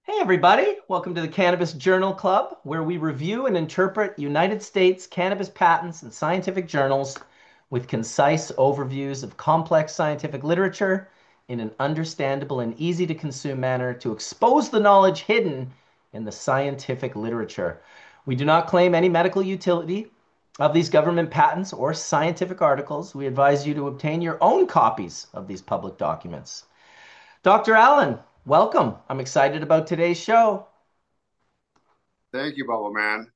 Hey, everybody. Welcome to the Cannabis Journal Club, where we review and interpret United States cannabis patents and scientific journals with concise overviews of complex scientific literature in an understandable and easy to consume manner to expose the knowledge hidden in the scientific literature. We do not claim any medical utility of these government patents or scientific articles. We advise you to obtain your own copies of these public documents. Dr. Allen, welcome. I'm excited about today's show. Thank you, Bubble Man.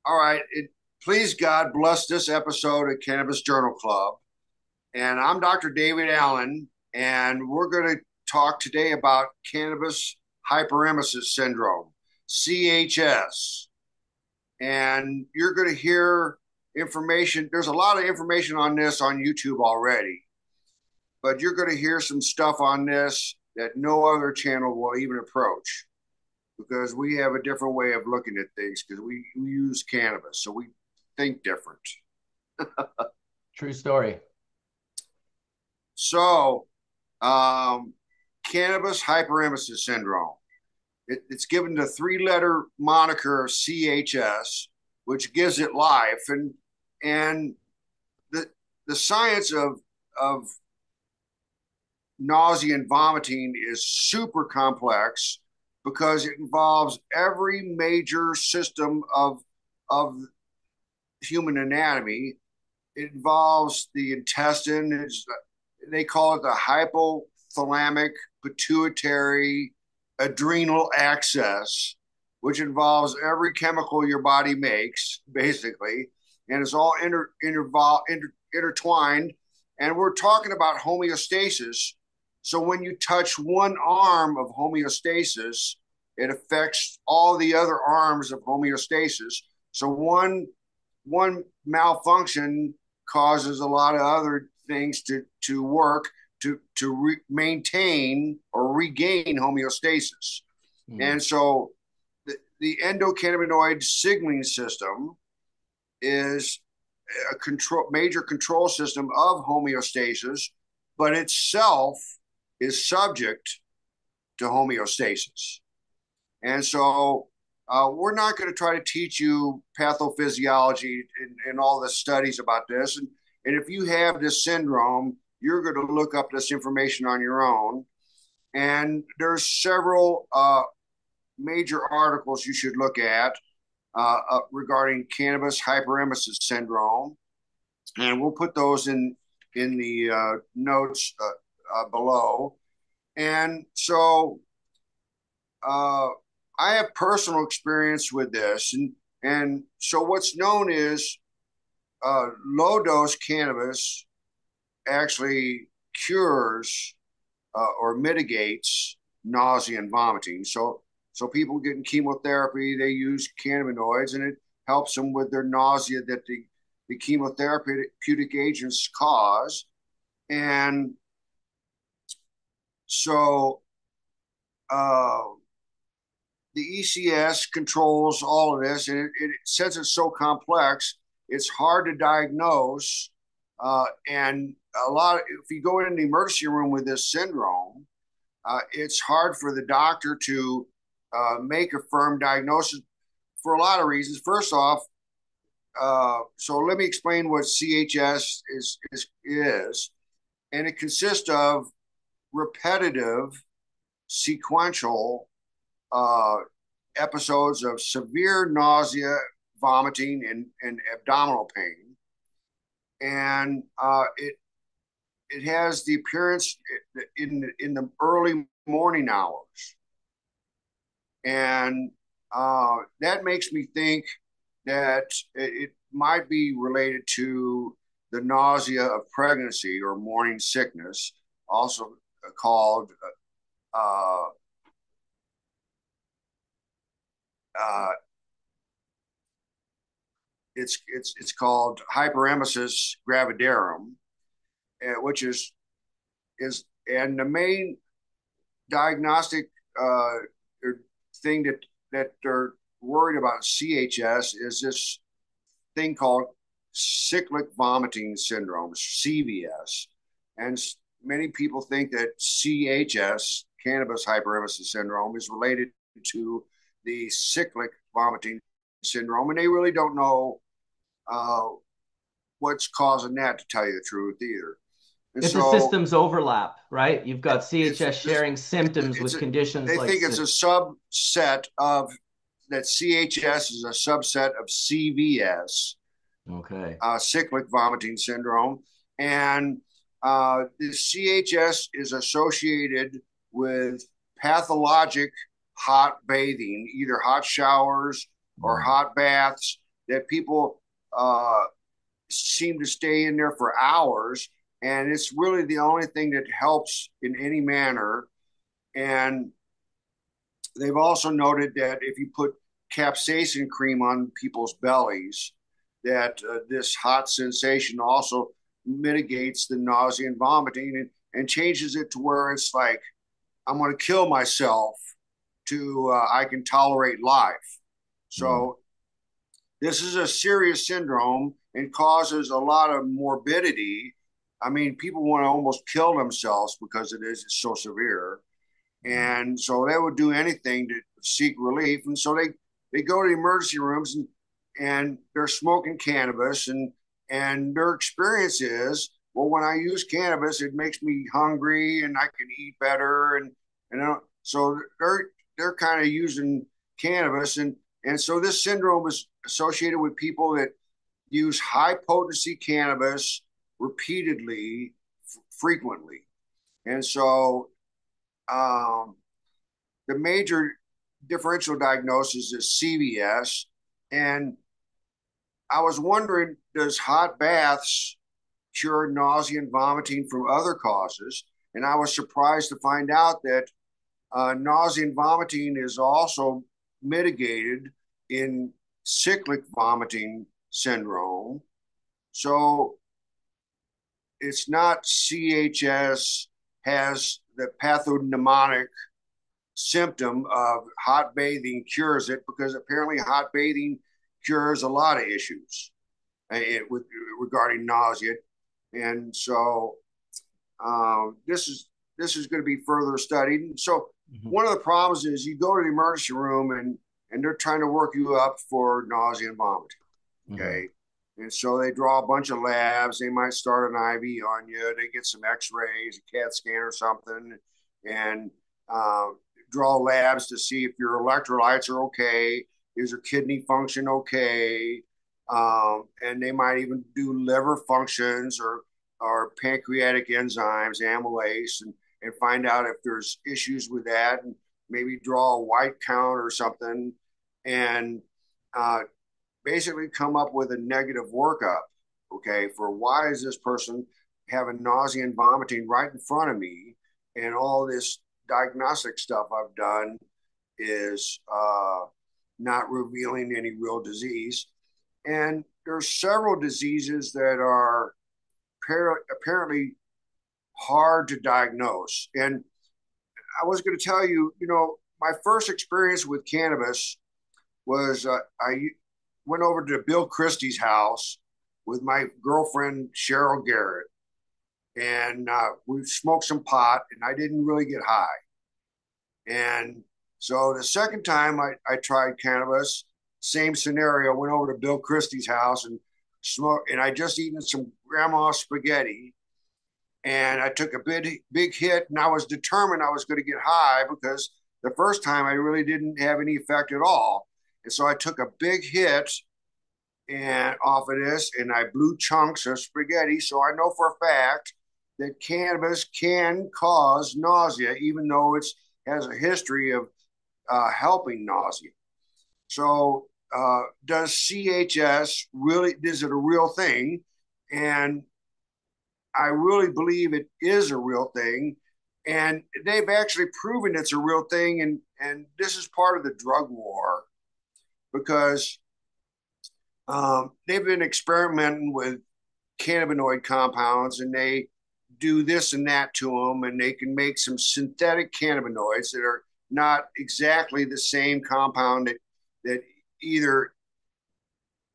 All right. Please, God, bless this episode of Cannabis Journal Club. And I'm Dr. David Allen, and we're going to talk today about cannabis hyperemesis syndrome, CHS. And you're going to hear information. There's a lot of information on this on YouTube already, but you're going to hear some stuff on this that no other channel will even approach, because we have a different way of looking at things because we use cannabis, so we think different. True story. So, cannabis hyperemesis syndrome. It's given the three-letter moniker of CHS, which gives it life, and the the science of nausea and vomiting is super complex because it involves every major system of human anatomy. It involves the intestine. They call it the hypothalamic pituitary adrenal axis, which involves every chemical your body makes, basically, and it's all intertwined. And we're talking about homeostasis. So when you touch one arm of homeostasis, it affects all the other arms of homeostasis. So one malfunction causes a lot of other things to work to maintain or regain homeostasis. Mm. And so the endocannabinoid signaling system is a major control system of homeostasis, but itself is subject to homeostasis. And so we're not going to try to teach you pathophysiology and all the studies about this. And if you have this syndrome, you're going to look up this information on your own. And there's several major articles you should look at regarding cannabis hyperemesis syndrome. And we'll put those in the notes below. And so uh, I have personal experience with this, and so what's known is low dose cannabis actually cures or mitigates nausea and vomiting. So people getting chemotherapy, they use cannabinoids, and it helps them with their nausea that the chemotherapeutic agents cause. And so uh, the ECS controls all of this, and since it's so complex, it's hard to diagnose. And if you go in the emergency room with this syndrome, it's hard for the doctor to make a firm diagnosis for a lot of reasons. First off, so let me explain what CHS is, and it consists of repetitive, sequential uh, episodes of severe nausea, vomiting, and abdominal pain, and it has the appearance in the early morning hours, and that makes me think that it might be related to the nausea of pregnancy or morning sickness, also called uh, uh, it's called hyperemesis gravidarum, which is and the main diagnostic thing that they're worried about CHS is this thing called cyclic vomiting syndrome, CVS, and many people think that CHS, cannabis hyperemesis syndrome, is related to the cyclic vomiting syndrome, and they really don't know uh, what's causing that, to tell you the truth, either. And It's a so systems overlap, right? You've got it's CHS this sharing symptoms it's with a, conditions they like think it's a subset of that. CHS is a subset of CVS, okay. cyclic vomiting syndrome, and the CHS is associated with pathologic hot bathing, either hot showers or Mm. hot baths that people seem to stay in there for hours. And it's really the only thing that helps in any manner. And they've also noted that if you put capsaicin cream on people's bellies, that this hot sensation also mitigates the nausea and vomiting, and changes it to where it's like, I'm going to kill myself to I can tolerate life. Mm. So this is a serious syndrome and causes a lot of morbidity. I mean, people want to almost kill themselves because it's so severe. Mm. And so they would do anything to seek relief. And so they go to the emergency rooms, and they're smoking cannabis, and their experience is, well, when I use cannabis, it makes me hungry and I can eat better. So they're kind of using cannabis. And so this syndrome is associated with people that use high potency cannabis repeatedly, frequently. And so um, the major differential diagnosis is CVS. And I was wondering, does hot baths cure nausea and vomiting from other causes? And I was surprised to find out that nausea and vomiting is also mitigated in cyclic vomiting syndrome. So it's not CHS has the pathognomonic symptom of hot bathing cures it, because apparently hot bathing cures a lot of issues with regarding nausea. And so this is going to be further studied. And so Mhm. one of the problems is you go to the emergency room, and they're trying to work you up for nausea and vomiting. Mhm. Okay. And so they draw a bunch of labs. They might start an IV on you. They get some X-rays, a CAT scan or something, and uh, draw labs to see if your electrolytes are okay. Is your kidney function okay? And they might even do liver functions or pancreatic enzymes, amylase, and find out if there's issues with that, and maybe draw a white count or something, and uh, basically come up with a negative workup, okay, for why is this person having nausea and vomiting right in front of me, and all this diagnostic stuff I've done is not revealing any real disease. And there's several diseases that are apparently hard to diagnose. And I was going to tell you, my first experience with cannabis was I went over to Bill Christie's house with my girlfriend Cheryl Garrett, and we smoked some pot, and I didn't really get high. And so the second time I tried cannabis, same scenario. Went over to Bill Christie's house and smoked, and I just eaten some grandma's spaghetti, and I took a big hit, and I was determined I was going to get high, because the first time I really didn't have any effect at all. And so I took a big hit and off of this, and I blew chunks of spaghetti. So I know for a fact that cannabis can cause nausea, even though it has a history of helping nausea. So does CHS really? Is it a real thing? And I really believe it is a real thing. And they've actually proven it's a real thing. And this is part of the drug war, because they've been experimenting with cannabinoid compounds, and they do this and that to them, and they can make some synthetic cannabinoids that are not exactly the same compound that either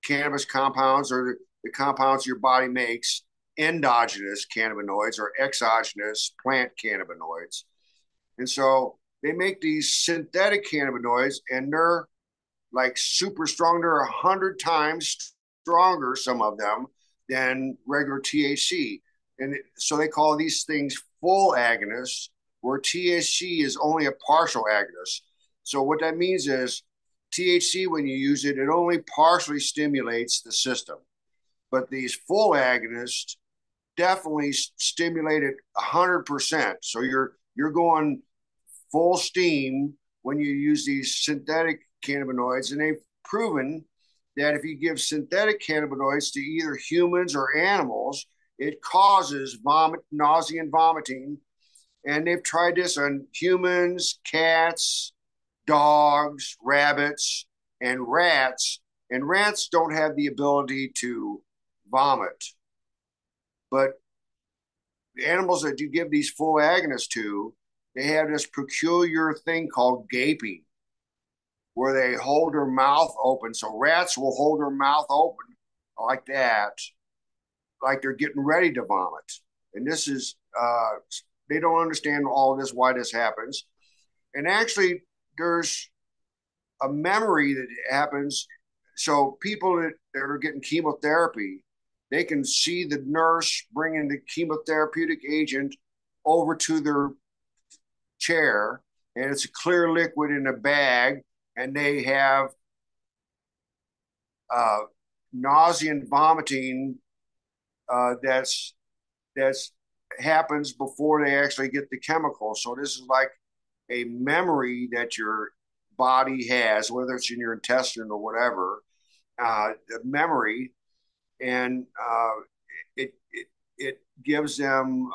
cannabis compounds or the compounds your body makes. endogenous cannabinoids or exogenous plant cannabinoids. And so they make these synthetic cannabinoids, and they're like super strong. They're 100 times stronger, some of them, than regular THC. And so they call these things full agonists, where THC is only a partial agonist. So what that means is THC, when you use it, it only partially stimulates the system. But these full agonists definitely stimulate it 100%. So you're going full steam when you use these synthetic cannabinoids, and they've proven that if you give synthetic cannabinoids to either humans or animals, it causes nausea and vomiting. And they've tried this on humans, cats, dogs, rabbits, and rats. And rats don't have the ability to vomit. But the animals that you give these full agonists to, they have this peculiar thing called gaping, where they hold their mouth open. So rats will hold their mouth open like that, like they're getting ready to vomit. And this is, they don't understand all of this, why this happens. And actually, there's a memory that happens. So people that are getting chemotherapy, they can see the nurse bringing the chemotherapeutic agent over to their chair, and it's a clear liquid in a bag, and they have nausea and vomiting that's happens before they actually get the chemical. So this is like a memory that your body has, whether it's in your intestine or whatever, the memory, and it gives them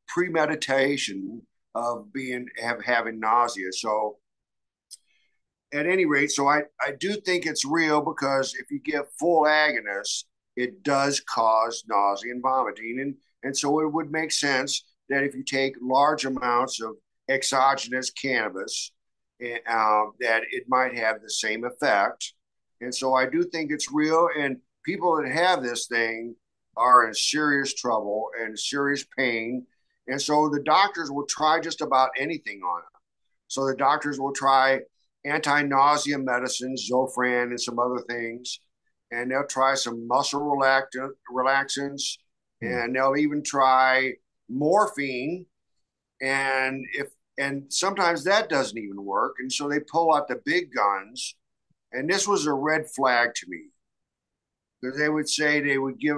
premeditation of having nausea. So at any rate, so I do think it's real, because if you give full agonists, it does cause nausea and vomiting. And so it would make sense that if you take large amounts of exogenous cannabis, that it might have the same effect. And so I do think it's real. And people that have this thing are in serious trouble and serious pain. And so the doctors will try just about anything on it. So the doctors will try anti-nausea medicines, Zofran and some other things, and they'll try some muscle relaxants, and they'll even try morphine. And sometimes that doesn't even work, and so they pull out the big guns. And this was a red flag to me, because they would say they would give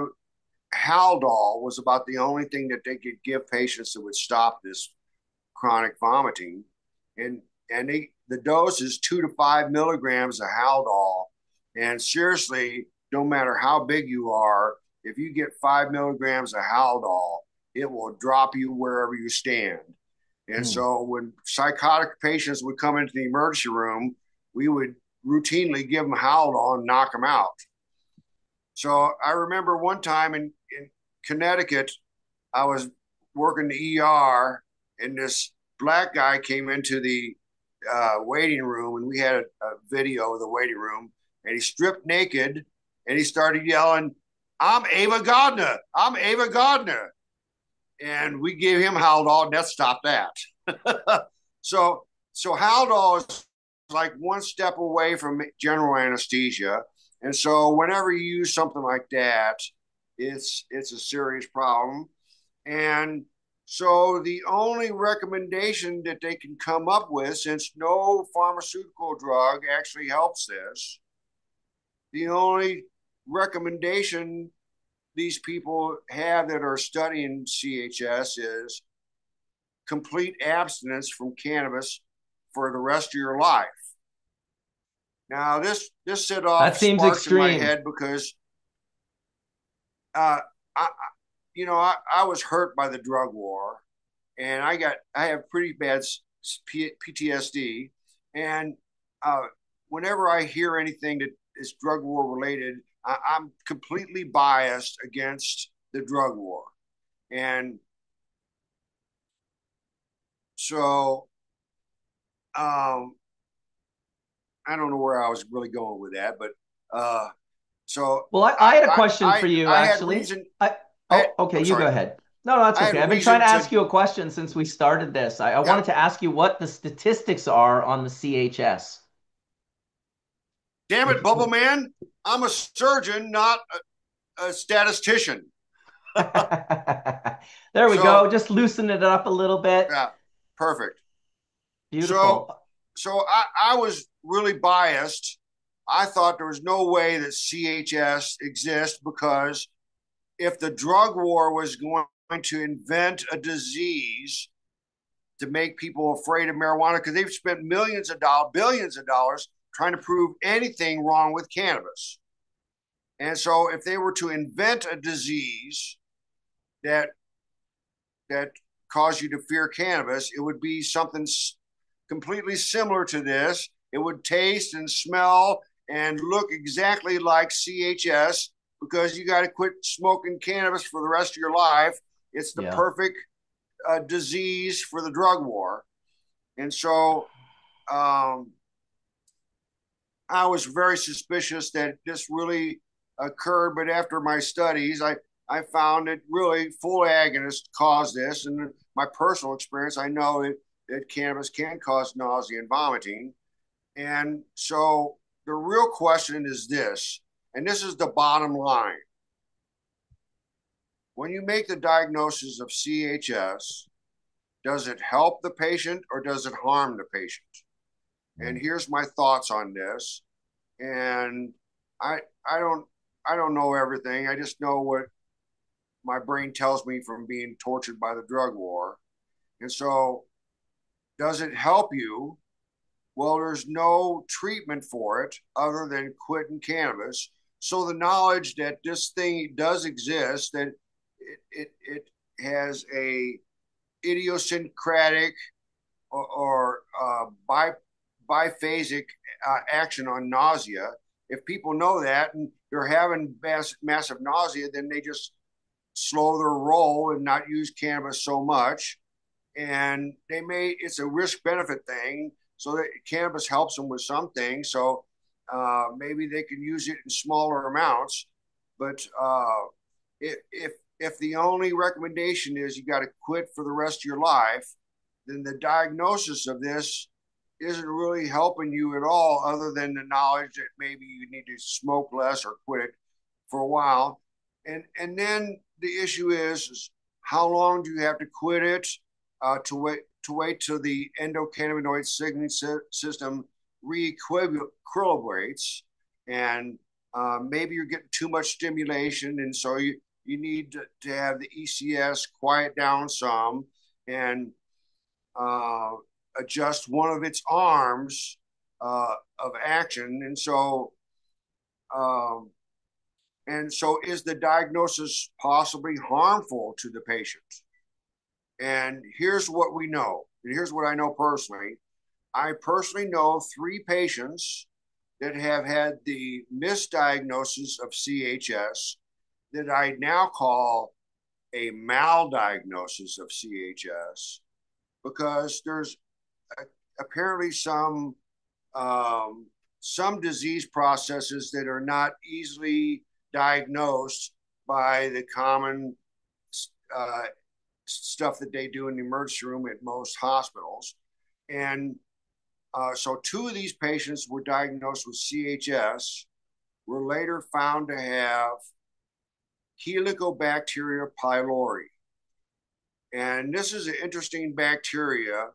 Haldol was about the only thing that they could give patients that would stop this chronic vomiting, and the dose is 2 to 5 milligrams of Haldol. And seriously, no matter how big you are, if you get 5 milligrams of Haldol, it will drop you wherever you stand. And so when psychotic patients would come into the emergency room, we would routinely give them Haldol and knock them out. So I remember one time in Connecticut, I was working the ER, and this black guy came into the waiting room, and we had a video of the waiting room, and he stripped naked, and he started yelling, "I'm Ava Gardner. I'm Ava Gardner." And we gave him Haldol, and that stopped that. so Haldol is like one step away from general anesthesia. And so whenever you use something like that, it's a serious problem. And so the only recommendation that they can come up with, since no pharmaceutical drug actually helps this, the only recommendation these people have that are studying CHS is complete abstinence from cannabis for the rest of your life. Now, this set That off seems sparks in my extreme. head, because I I was hurt by the drug war, and I have pretty bad PTSD, and whenever I hear anything that is drug war related, I'm completely biased against the drug war. And so I don't know where I was really going with that, but So Well, I had a question for you, I had actually. reason. I I had, Oh, okay, I'm you go sorry. ahead. No, no, that's I had okay. I've been trying reason to to. ask you a question since we started this. I Yeah. wanted to ask you what the statistics are on the CHS. Damn it, If Bubble Man. I'm a surgeon, not a statistician. There we go. So Just loosen it up a little bit. yeah, perfect. So Beautiful. I was really biased. I thought there was no way that CHS exists because if the drug war was going to invent a disease to make people afraid of marijuana, because they've spent millions of dollars, billions of dollars trying to prove anything wrong with cannabis. And so if they were to invent a disease that that caused you to fear cannabis, it would be something completely similar to this. It would taste and smell and look exactly like CHS because you got to quit smoking cannabis for the rest of your life. It's the Yeah. perfect disease for the drug war. And so I was very suspicious that this really occurred. But after my studies, I found that really full agonists cause this. And my personal experience, I know that cannabis can cause nausea and vomiting. And so the real question is this, and this is the bottom line. When you make the diagnosis of CHS, does it help the patient or does it harm the patient? And here's my thoughts on this. And I I don't I don't know everything. I just know what my brain tells me from being tortured by the drug war. And so, does it help you? Well, there's no treatment for it other than quitting cannabis. So the knowledge that this thing does exist, that it has a idiosyncratic or biphasic action on nausea. If people know that and they're having massive nausea, then they just slow their roll and not use cannabis so much. And it's a risk benefit thing. So that cannabis helps them with some things. So maybe they can use it in smaller amounts. But if the only recommendation is you got to quit for the rest of your life, then the diagnosis of this isn't really helping you at all, other than the knowledge that maybe you need to smoke less or quit it for a while. And then the issue is how long do you have to quit it to wait till the endocannabinoid signaling system re-equilibrates, and maybe you're getting too much stimulation, and so you need to have the ECS quiet down some and uh, adjust one of its arms of action. Um, and so, is the diagnosis possibly harmful to the patient? And here's what we know. And here's what I know personally. I personally know 3 patients that have had the misdiagnosis of CHS that I now call a maldiagnosis of CHS, because there's apparently some disease processes that are not easily diagnosed by the common uh, stuff that they do in the emergency room at most hospitals. And so 2 of these patients were diagnosed with CHS, were later found to have Helicobacter pylori. And this is an interesting bacteria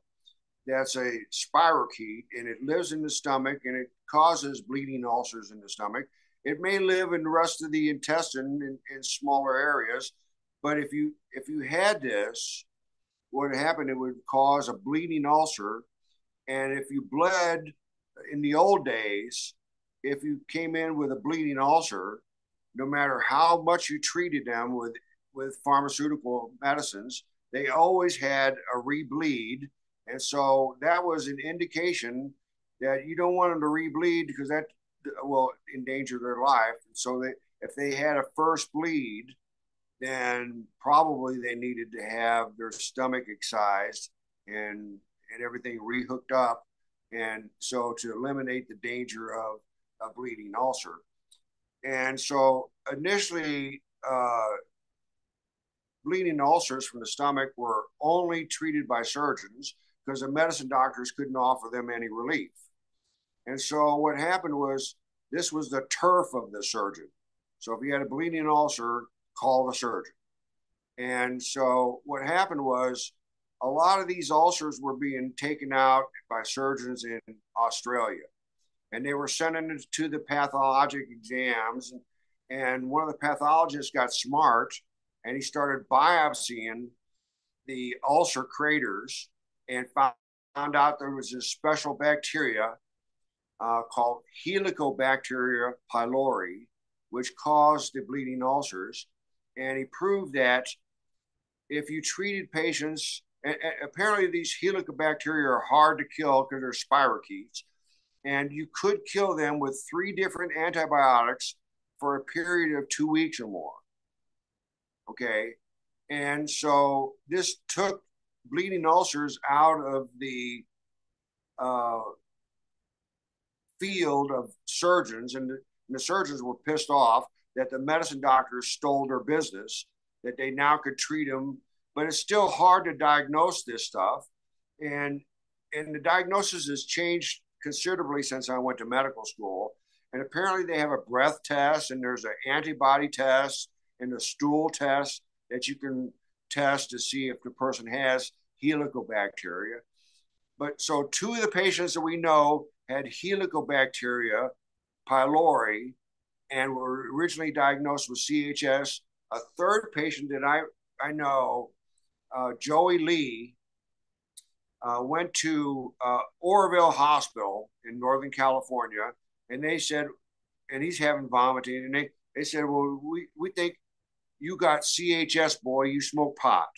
that's a spirochete, and it lives in the stomach and it causes bleeding ulcers in the stomach. It may live in the rest of the intestine in smaller areas, but if you had this, what happened, it would cause a bleeding ulcer. And if you bled in the old days, if you came in with a bleeding ulcer, no matter how much you treated them with pharmaceutical medicines, they always had a rebleed. And so that was an indication that you don't want them to rebleed because that will endanger their life. And so if they had a first bleed, then probably they needed to have their stomach excised and everything rehooked up. And so to eliminate the danger of a bleeding ulcer. And so initially, bleeding ulcers from the stomach were only treated by surgeons because the medicine doctors couldn't offer them any relief. And so what happened was this was the turf of the surgeon. So if you had a bleeding ulcer, call the surgeon. And so what happened was a lot of these ulcers were being taken out by surgeons in Australia. And they were sending it to the pathologic exams. And one of the pathologists got smart and he started biopsying the ulcer craters and found out there was this special bacteria called Helicobacter pylori, which caused the bleeding ulcers. And he proved that if you treated patients, apparently these Helicobacteria are hard to kill because they're spirochetes, and you could kill them with 3 different antibiotics for a period of 2 weeks or more. Okay. And so this took bleeding ulcers out of the uh, field of surgeons, and the surgeons were pissed off that the medicine doctors stole their business, that they now could treat them. But it's still hard to diagnose this stuff. And, and the diagnosis has changed considerably since I went to medical school. And apparently they have a breath test and there's an antibody test and a stool test that you can test to see if the person has helicobacteria. But so 2 of the patients that we know had Helicobacter pylori and were originally diagnosed with CHS. A third patient that I know, Joey Lee, went to Oroville Hospital in Northern California, and they said, and he's having vomiting, and they said, well, we think you got CHS, boy, you smoke pot.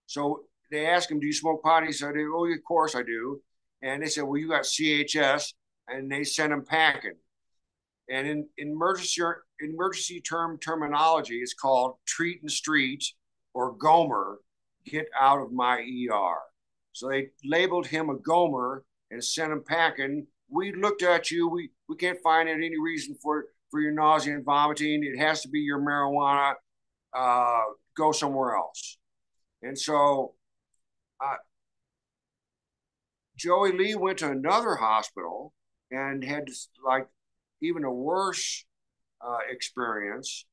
So they asked him, do you smoke pot? He said, oh, of course I do. And they said, well, you got CHS, and they sent him packing. And in emergency terminology, it's called treat and street or Gomer, get out of my ER. So they labeled him a Gomer and sent him packing. We looked at you. We can't find any reason for your nausea and vomiting. It has to be your marijuana. Go somewhere else. And so Joey Lee went to another hospital and had like even a worse experience.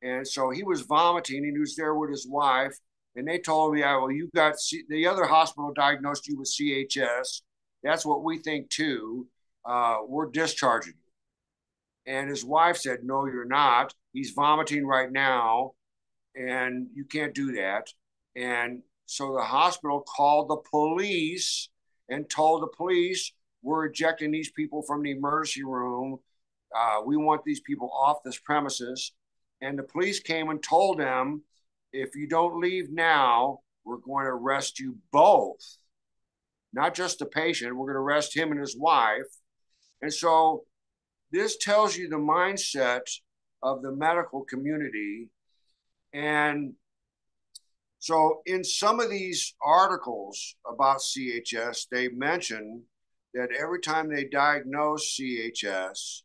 And so he was vomiting and he was there with his wife. And they told me, well, you got the other hospital diagnosed you with CHS. That's what we think too. We're discharging you. And his wife said, no, you're not. He's vomiting right now and you can't do that. And so the hospital called the police and told the police, we're ejecting these people from the emergency room. We want these people off this premises. And the police came and told them, if you don't leave now, we're going to arrest you both. Not just the patient, we're going to arrest him and his wife. And so this tells you the mindset of the medical community. And so in some of these articles about CHS, they mention that every time they diagnose CHS,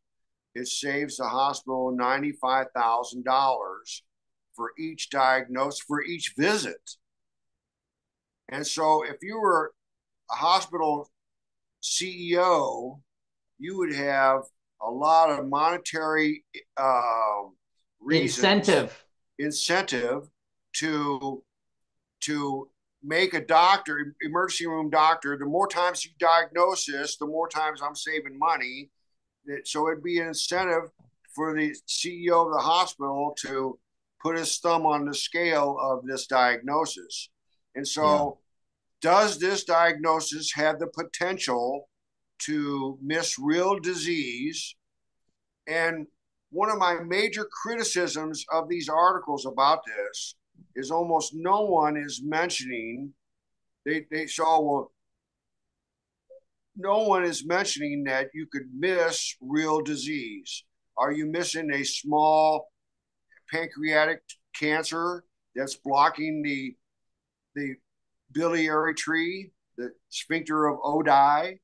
it saves the hospital $95,000 for each diagnosis, for each visit. And so if you were a hospital CEO, you would have a lot of monetary reasons, incentive to make a doctor, emergency room doctor, the more times you diagnose this, the more times I'm saving money. So it'd be an incentive for the CEO of the hospital to put his thumb on the scale of this diagnosis. And so does this diagnosis have the potential to miss real disease? And one of my major criticisms of these articles about this is almost no one is mentioning, they saw, well, no one is mentioning that you could miss real disease. Are you missing a small pancreatic cancer that's blocking the biliary tree, the sphincter of Oddi?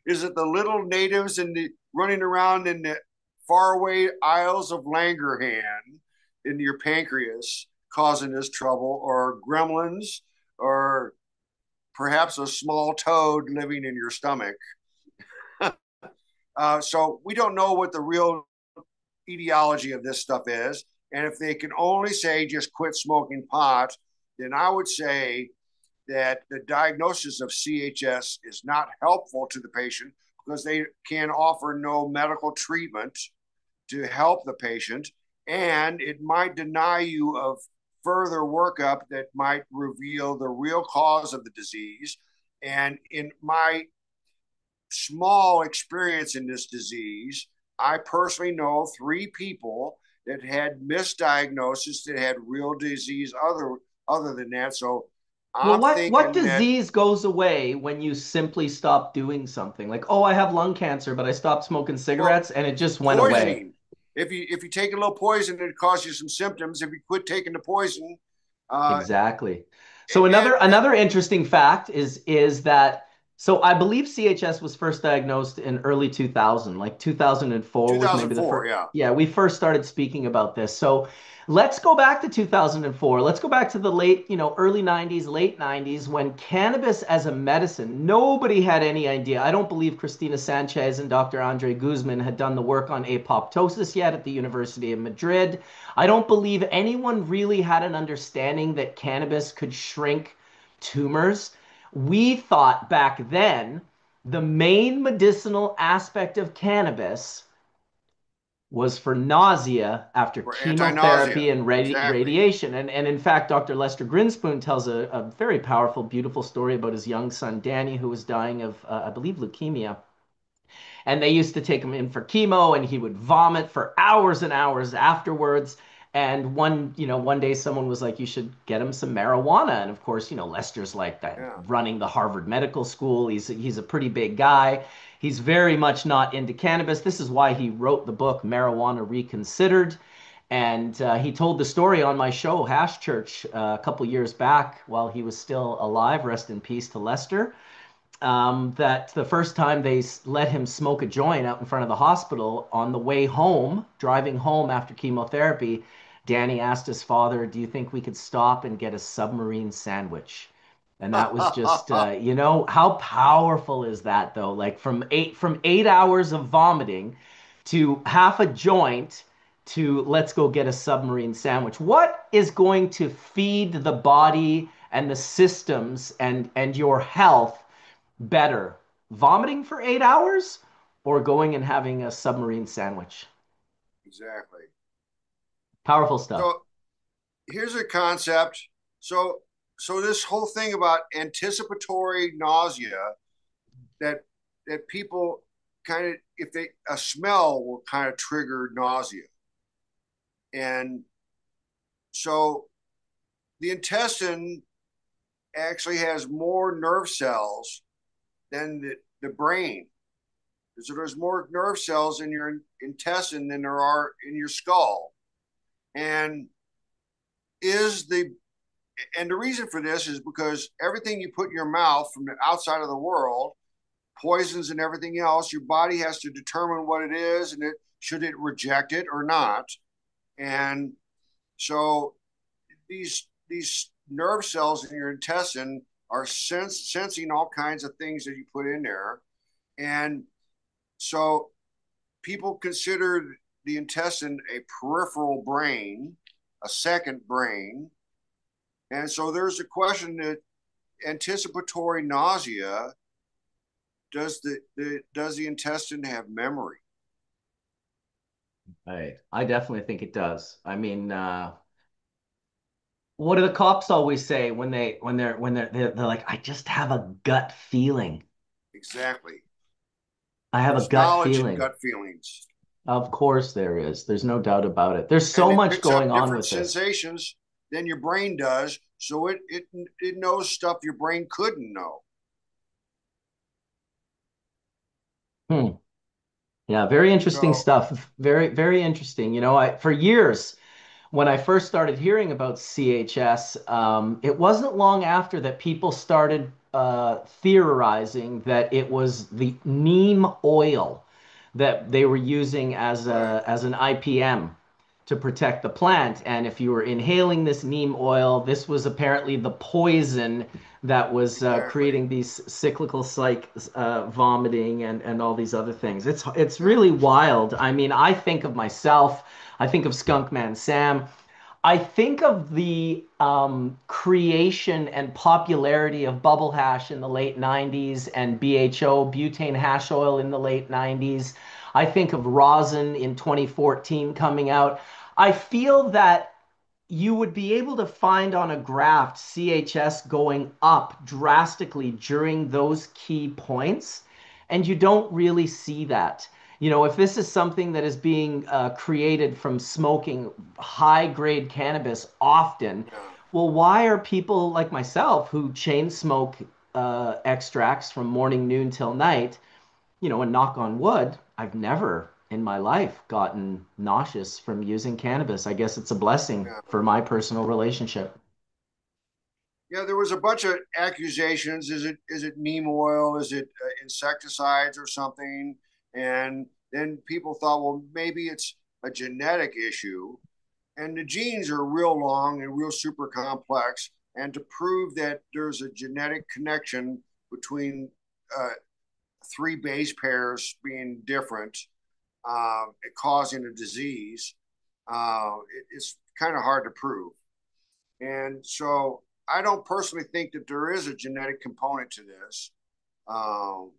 Is it the little natives in running around in the faraway Isles of Langerhans in your pancreas causing this trouble, or gremlins, or perhaps a small toad living in your stomach. So we don't know what the real etiology of this stuff is. And if they can only say just quit smoking pot, then I would say that the diagnosis of CHS is not helpful to the patient because they can offer no medical treatment to help the patient. And it might deny you of further workup that might reveal the real cause of the disease. And in my small experience in this disease, I personally know 3 people that had misdiagnosis that had real disease other than that. So Well, I'm what thinking that, disease goes away when you simply stop doing something? Like, oh, I have lung cancer, but I stopped smoking well, cigarettes and it just went away. poisoning. If you take a little poison, it causes you some symptoms. If you quit taking the poison, uh, Exactly. So another and another interesting fact is that so I believe CHS was first diagnosed in early 2000, like 2004 was maybe the 2004, first. yeah, Yeah, we first started speaking about this. So let's go back to 2004. Let's go back to the late, early 90s, late 90s when cannabis as a medicine, nobody had any idea. I don't believe Cristina Sanchez and Dr. Andre Guzman had done the work on apoptosis yet at the University of Madrid. I don't believe anyone really had an understanding that cannabis could shrink tumors. We thought back then the main medicinal aspect of cannabis was for nausea after for anti-nausea, chemotherapy and exactly. radiation. And in fact, Dr. Lester Grinspoon tells a very powerful, beautiful story about his young son, Danny, who was dying of, I believe, leukemia. And they used to take him in for chemo and he would vomit for hours and hours afterwards. And one day someone was like, you should get him some marijuana. And of course, Lester's like that, Yeah. running the Harvard Medical School. He's a pretty big guy. He's very much not into cannabis. This is why he wrote the book Marijuana Reconsidered. And he told the story on my show, Hash Church, a couple years back while he was still alive. Rest in peace to Lester, that the first time they let him smoke a joint out in front of the hospital on the way home, driving home after chemotherapy, Danny asked his father, "Do you think we could stop and get a submarine sandwich?" And that was just, how powerful is that though? Like from 8 hours of vomiting to half a joint to let's go get a submarine sandwich. What is going to feed the body and the systems and your health better, vomiting for 8 hours or going and having a submarine sandwich? Exactly. Powerful stuff. So here's a concept. So so this whole thing about anticipatory nausea, that people kind of, if they, a smell will kind of trigger nausea. And so the intestine actually has more nerve cells than the brain. So there's more nerve cells in your intestine than there are in your skull. And is the and the reason for this is because everything you put in your mouth from the outside of the world, poisons and everything else, your body has to determine what it is and it should it reject it or not. And so these nerve cells in your intestine are sensing all kinds of things that you put in there. And so people consider the intestine a peripheral brain, a second brain. And so there's a question that anticipatory nausea, does the intestine have memory? I definitely think it does. I mean, what do the cops always say when they're like, I just have a gut feeling. Exactly. I have a There's gut knowledge and feeling. gut feelings. Of course there is. There's no doubt about it. There's And so it much picks going up on different with this. sensations than your brain does. So it knows stuff your brain couldn't know. Hmm. Yeah, very interesting So stuff. Very, very interesting. For years, when I first started hearing about CHS, it wasn't long after that people started theorizing that it was the neem oil that they were using as Right. an IPM to protect the plant. And if you were inhaling this neem oil, this was apparently the poison that was Exactly. creating these cyclical psych vomiting and all these other things. It's Yeah. really wild. I mean, I think of myself, I think of Skunkman Sam. I think of the creation and popularity of bubble hash in the late 90s and BHO, butane hash oil, in the late 90s. I think of rosin in 2014 coming out. I feel that you would be able to find on a graph CHS going up drastically during those key points, and you don't really see that. You know, if this is something that is being created from smoking high grade cannabis often, Yeah. well, why are people like myself who chain smoke extracts from morning, noon till night, you know, and knock on wood, I've never in my life gotten nauseous from using cannabis. I guess it's a blessing Yeah. for my personal relationship. Yeah, there was a bunch of accusations. Is it neem oil? Is it insecticides or something? And then people thought, well, maybe it's a genetic issue. And the genes are real long and real super complex. And to prove that there's a genetic connection between uh, three base pairs being different, causing a disease, it's kind of hard to prove. And so I don't personally think that there is a genetic component to this. Um,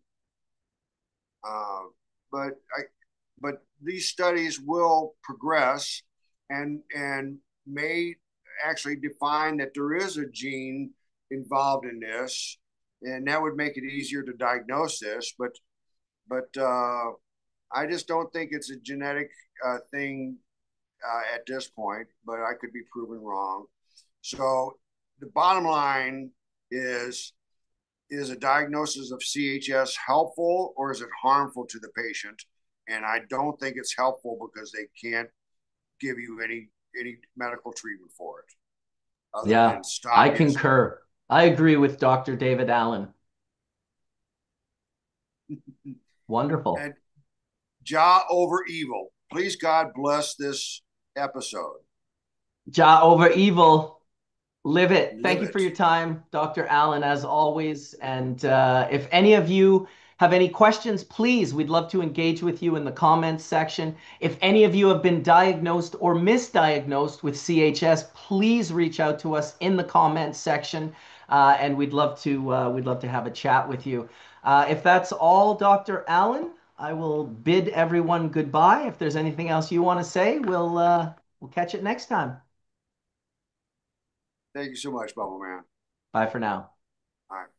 uh, but I, but these studies will progress and may actually define that there is a gene involved in this, and that would make it easier to diagnose this. But I just don't think it's a genetic thing at this point. But I could be proven wrong. So the bottom line is is a diagnosis of CHS helpful or is it harmful to the patient? And I don't think it's helpful because they can't give you any medical treatment for it other Yeah, than I stop using concur. I agree with Dr. David Allen. it. Wonderful. And Jah over evil. Please God bless this episode. Ja over evil. Live it. Thank Live you for it. your time, Dr. Allen, as always. And if any of you have any questions, please, we'd love to engage with you in the comments section. If any of you have been diagnosed or misdiagnosed with CHS, please reach out to us in the comments section, and we'd love to have a chat with you. If that's all, Dr. Allen, I will bid everyone goodbye. If there's anything else you want to say, we'll catch it next time. Thank you so much, Bubble Man. Bye for now. All right.